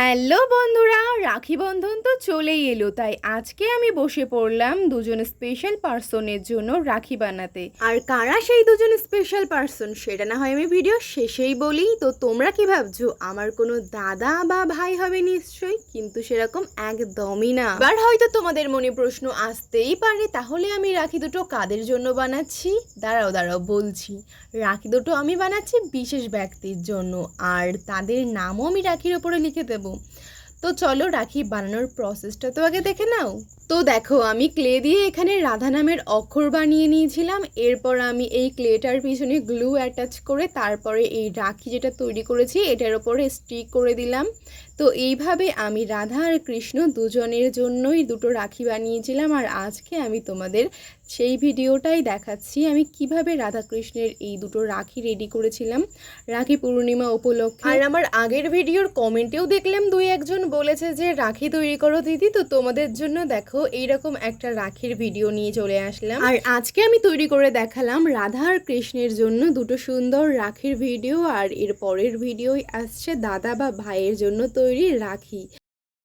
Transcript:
Hello বন্ধুরা, রাখি বন্ধন তো চলেই এলো, তাই আজকে আমি বসে পড়লাম দুজন স্পেশাল পার্সনের জন্য রাখি বানাতে। আর কারা সেই দুজন স্পেশাল পার্সন সেটা না হয় আমি ভিডিও শেষেই বলি। তো তোমরা কি ভাবছো আমার কোনো দাদা বা ভাই হবে? নিশ্চয়ই, কিন্তু সেরকম একদমই না। এবার হয়তো তোমাদের মনে প্রশ্ন আসতেই পারে, তাহলে আমি রাখি দুটো কাদের জন্য বানাচ্ছি? দাঁড়াও দাঁড়াও বলছি। রাখি দুটো আমি বানাচ্ছি বিশেষ ব্যক্তির জন্য, আর তাদের নামও আমি রাখির ওপরে লিখে দেব। তো চলো রাখি বানানোর প্রসেসটা তো আগে দেখে নাও। তো দেখো, আমি ক্লে দিয়ে এখানে রাধা নামের অক্ষর বানিয়ে নিয়েছিলাম। এরপর আমি এই ক্লেটার পিছনে গ্লু অ্যাটাচ করে তারপরে এই রাখি যেটা তৈরি করেছি এটার ওপরে স্টিক করে দিলাম। তো এইভাবে আমি রাধা আর কৃষ্ণ দুজনের জন্যই দুটো রাখি বানিয়েছিলাম, আর আজকে আমি তোমাদের সেই ভিডিওটাই দেখাচ্ছি আমি কিভাবে রাধা কৃষ্ণের এই দুটো রাখি রেডি করেছিলাম রাখি পূর্ণিমা উপলক্ষে। আর আমার আগের ভিডিওর কমেন্টেও দেখলাম দুই একজন বলেছে যে রাখি তৈরি করো দিদি, তো তোমাদের জন্য দেখো এইরকম একটা রাখির ভিডিও নিয়ে চলে আসলাম। আর আজকে আমি তৈরি করে দেখালাম রাধা আর কৃষ্ণের জন্য দুটো সুন্দর রাখির ভিডিও, আর এর পরের ভিডিওই আসছে দাদা বা ভাইয়ের জন্য তৈরি রাখি।